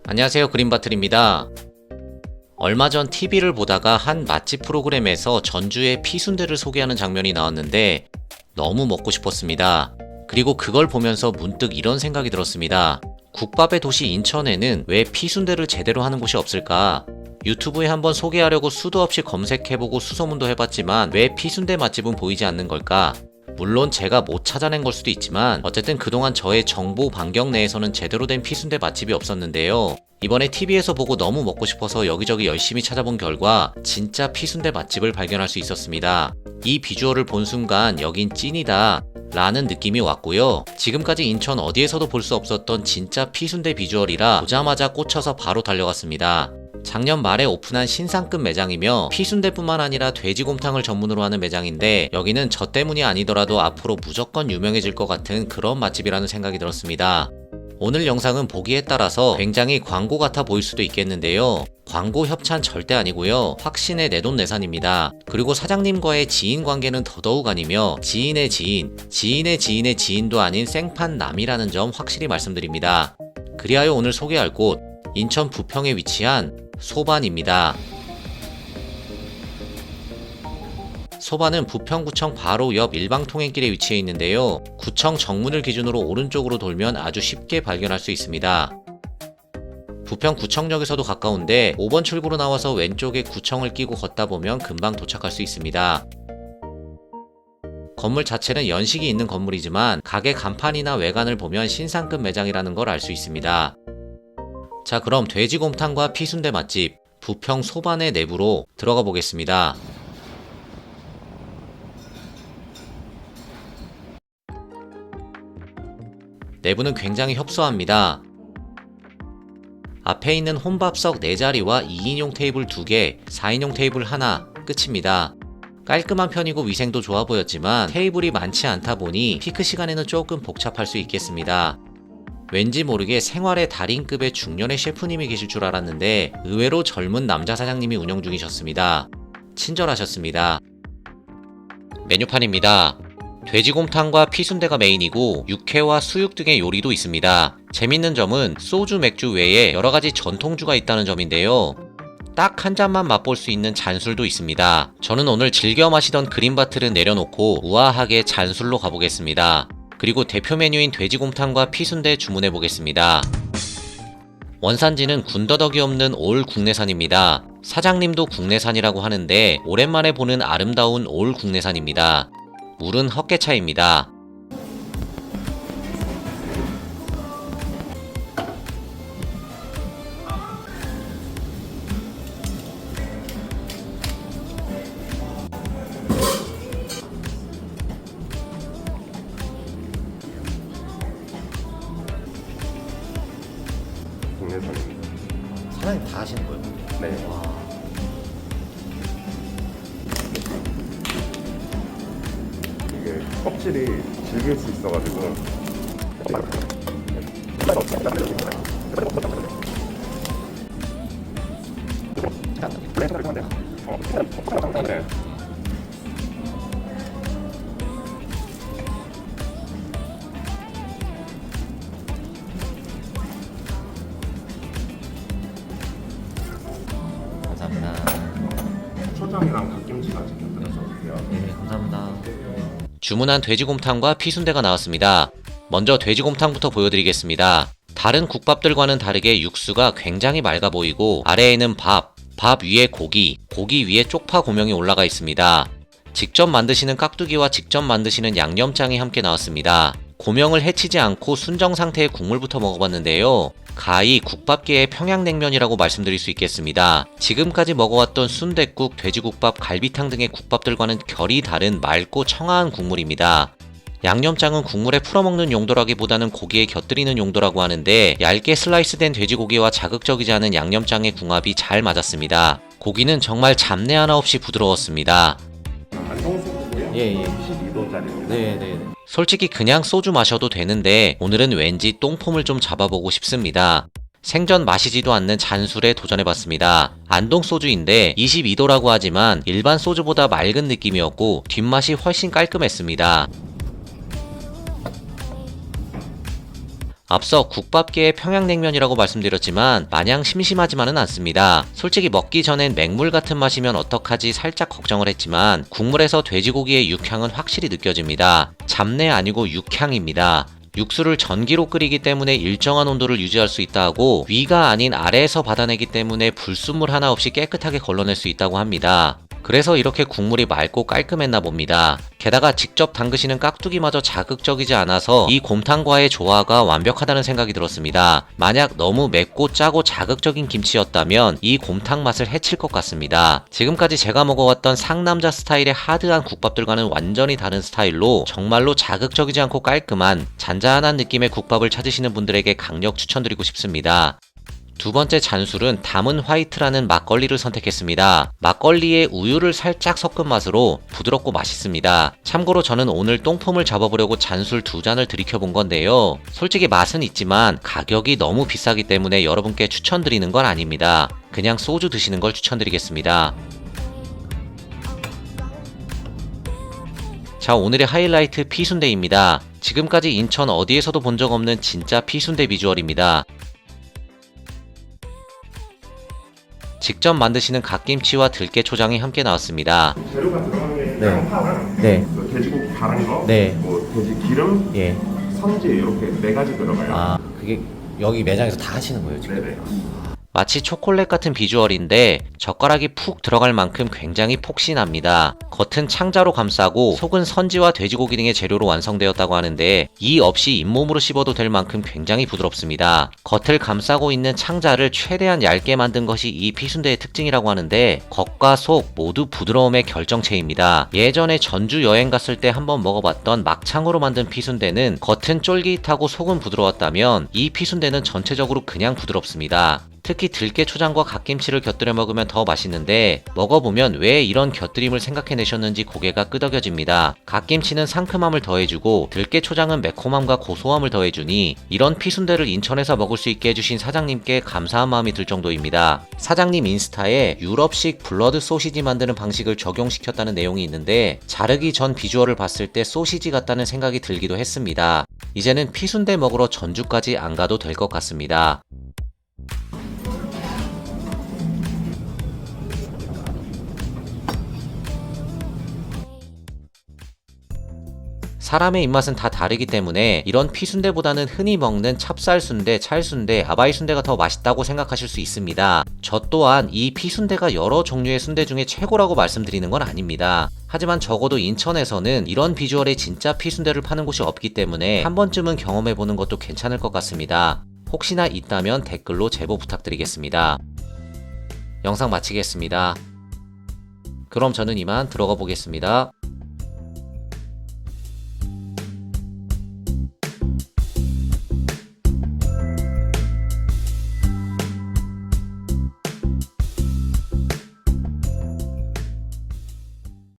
안녕하세요, 그린바틀입니다. 얼마 전 TV를 보다가 한 맛집 프로그램에서 전주의 피순대를 소개하는 장면이 나왔는데 너무 먹고 싶었습니다. 그리고 그걸 보면서 문득 이런 생각이 들었습니다. 국밥의 도시 인천에는 왜 피순대를 제대로 하는 곳이 없을까? 유튜브에 한번 소개하려고 수도 없이 검색해보고 수소문도 해봤지만 왜 피순대 맛집은 보이지 않는 걸까? 물론 제가 못 찾아낸 걸 수도 있지만 어쨌든 그동안 저의 정보 반경 내에서는 제대로 된 피순대 맛집이 없었는데요. 이번에 TV에서 보고 너무 먹고 싶어서 여기저기 열심히 찾아본 결과 진짜 피순대 맛집을 발견할 수 있었습니다. 이 비주얼을 본 순간 여긴 찐이다 라는 느낌이 왔고요. 지금까지 인천 어디에서도 볼 수 없었던 진짜 피순대 비주얼이라 보자마자 꽂혀서 바로 달려갔습니다. 작년 말에 오픈한 신상급 매장이며 피순대뿐만 아니라 돼지곰탕을 전문으로 하는 매장인데 여기는 저 때문이 아니더라도 앞으로 무조건 유명해질 것 같은 그런 맛집이라는 생각이 들었습니다. 오늘 영상은 보기에 따라서 굉장히 광고 같아 보일 수도 있겠는데요. 광고 협찬 절대 아니고요. 확신의 내돈내산입니다. 그리고 사장님과의 지인 관계는 더더욱 아니며 지인의 지인, 지인의 지인의 지인도 아닌 생판남이라는 점 확실히 말씀드립니다. 그리하여 오늘 소개할 곳, 인천 부평에 위치한 소반입니다. 소반은 부평구청 바로 옆 일방통행길에 위치해 있는데요. 구청 정문을 기준으로 오른쪽으로 돌면 아주 쉽게 발견할 수 있습니다. 부평구청역에서도 가까운데 5번 출구로 나와서 왼쪽에 구청을 끼고 걷다 보면 금방 도착할 수 있습니다. 건물 자체는 연식이 있는 건물이지만 가게 간판이나 외관을 보면 신상급 매장이라는 걸 알 수 있습니다. 자, 그럼 돼지곰탕과 피순대 맛집 부평 소반의 내부로 들어가 보겠습니다. 내부는 굉장히 협소합니다. 앞에 있는 혼밥석 4자리와 2인용 테이블 2개, 4인용 테이블 하나, 끝입니다. 깔끔한 편이고 위생도 좋아 보였지만 테이블이 많지 않다 보니 피크 시간에는 조금 복잡할 수 있겠습니다. 왠지 모르게 생활의 달인급의 중년의 셰프님이 계실 줄 알았는데 의외로 젊은 남자 사장님이 운영 중이셨습니다. 친절하셨습니다. 메뉴판입니다. 돼지곰탕과 피순대가 메인이고 육회와 수육 등의 요리도 있습니다. 재밌는 점은 소주, 맥주 외에 여러가지 전통주가 있다는 점인데요. 딱 한 잔만 맛볼 수 있는 잔술도 있습니다. 저는 오늘 즐겨 마시던 그린바틀은 내려놓고 우아하게 잔술로 가보겠습니다. 그리고 대표 메뉴인 돼지곰탕과 피순대 주문해 보겠습니다. 원산지는 군더더기 없는 올 국내산입니다. 사장님도 국내산이라고 하는데 오랜만에 보는 아름다운 올 국내산입니다. 물은 헛개차입니다. 국내산입니다. 사장님 다 하시는 거예요? 네. 와. 이게 껍질이 질길 수 있어가지고. 네. 감사합니다. 초장이랑 갓김치가 직접 들어있어요. 네, 감사합니다. 주문한 돼지곰탕과 피순대가 나왔습니다. 먼저 돼지곰탕부터 보여드리겠습니다. 다른 국밥들과는 다르게 육수가 굉장히 맑아 보이고 아래에는 밥 위에 고기 위에 쪽파 고명이 올라가 있습니다. 직접 만드시는 깍두기와 직접 만드시는 양념장이 함께 나왔습니다. 고명을 해치지 않고 순정 상태의 국물부터 먹어봤는데요. 가히 국밥계의 평양냉면이라고 말씀드릴 수 있겠습니다. 지금까지 먹어왔던 순댓국, 돼지국밥, 갈비탕 등의 국밥들과는 결이 다른 맑고 청아한 국물입니다. 양념장은 국물에 풀어먹는 용도라기보다는 고기에 곁들이는 용도라고 하는데 얇게 슬라이스된 돼지고기와 자극적이지 않은 양념장의 궁합이 잘 맞았습니다. 고기는 정말 잡내 하나 없이 부드러웠습니다. 안성수고요. 예. 12도짜리로. 네. 솔직히 그냥 소주 마셔도 되는데 오늘은 왠지 똥폼을 좀 잡아보고 싶습니다. 생전 마시지도 않는 잔술에 도전해봤습니다. 안동 소주인데 22도라고 하지만 일반 소주보다 맑은 느낌이었고 뒷맛이 훨씬 깔끔했습니다. 앞서 국밥계의 평양냉면이라고 말씀드렸지만 마냥 심심하지만은 않습니다. 솔직히 먹기 전엔 맹물 같은 맛이면 어떡하지 살짝 걱정을 했지만 국물에서 돼지고기의 육향은 확실히 느껴집니다. 잡내 아니고 육향입니다. 육수를 전기로 끓이기 때문에 일정한 온도를 유지할 수 있다 하고 위가 아닌 아래에서 받아내기 때문에 불순물 하나 없이 깨끗하게 걸러낼 수 있다고 합니다. 그래서 이렇게 국물이 맑고 깔끔했나 봅니다. 게다가 직접 담그시는 깍두기마저 자극적이지 않아서 이 곰탕과의 조화가 완벽하다는 생각이 들었습니다. 만약 너무 맵고 짜고 자극적인 김치였다면 이 곰탕 맛을 해칠 것 같습니다. 지금까지 제가 먹어왔던 상남자 스타일의 하드한 국밥들과는 완전히 다른 스타일로 정말로 자극적이지 않고 깔끔한 잔잔한 느낌의 국밥을 찾으시는 분들에게 강력 추천드리고 싶습니다. 두 번째 잔술은 담은 화이트라는 막걸리를 선택했습니다. 막걸리에 우유를 살짝 섞은 맛으로 부드럽고 맛있습니다. 참고로 저는 오늘 똥폼을 잡아보려고 잔술 2잔을 들이켜본 건데요. 솔직히 맛은 있지만 가격이 너무 비싸기 때문에 여러분께 추천드리는 건 아닙니다. 그냥 소주 드시는 걸 추천드리겠습니다. 자, 오늘의 하이라이트 피순대입니다. 지금까지 인천 어디에서도 본 적 없는 진짜 피순대 비주얼입니다. 직접 만드시는 갓김치와 들깨초장이 함께 나왔습니다. 재료가 들어간 게 네. 양파랑 네. 그 돼지고기 갈은 거, 네. 뭐 돼지 기름, 예. 선지 이렇게 4가지 들어가요. 아, 그게 여기 매장에서 다 하시는 거예요, 지금? 네네. 마치 초콜릿 같은 비주얼인데 젓가락이 푹 들어갈 만큼 굉장히 폭신합니다. 겉은 창자로 감싸고 속은 선지와 돼지고기 등의 재료로 완성되었다고 하는데 이 없이 잇몸으로 씹어도 될 만큼 굉장히 부드럽습니다. 겉을 감싸고 있는 창자를 최대한 얇게 만든 것이 이 피순대의 특징이라고 하는데 겉과 속 모두 부드러움의 결정체입니다. 예전에 전주 여행 갔을 때 한번 먹어봤던 막창으로 만든 피순대는 겉은 쫄깃하고 속은 부드러웠다면 이 피순대는 전체적으로 그냥 부드럽습니다. 특히 들깨초장과 갓김치를 곁들여 먹으면 더 맛있는데 먹어보면 왜 이런 곁들임을 생각해내셨는지 고개가 끄덕여집니다. 갓김치는 상큼함을 더해주고 들깨초장은 매콤함과 고소함을 더해주니 이런 피순대를 인천에서 먹을 수 있게 해주신 사장님께 감사한 마음이 들 정도입니다. 사장님 인스타에 유럽식 블러드 소시지 만드는 방식을 적용시켰다는 내용이 있는데 자르기 전 비주얼을 봤을 때 소시지 같다는 생각이 들기도 했습니다. 이제는 피순대 먹으러 전주까지 안 가도 될 것 같습니다. 사람의 입맛은 다 다르기 때문에 이런 피순대보다는 흔히 먹는 찹쌀순대, 찰순대, 아바이순대가 더 맛있다고 생각하실 수 있습니다. 저 또한 이 피순대가 여러 종류의 순대 중에 최고라고 말씀드리는 건 아닙니다. 하지만 적어도 인천에서는 이런 비주얼의 진짜 피순대를 파는 곳이 없기 때문에 한 번쯤은 경험해보는 것도 괜찮을 것 같습니다. 혹시나 있다면 댓글로 제보 부탁드리겠습니다. 영상 마치겠습니다. 그럼 저는 이만 들어가 보겠습니다.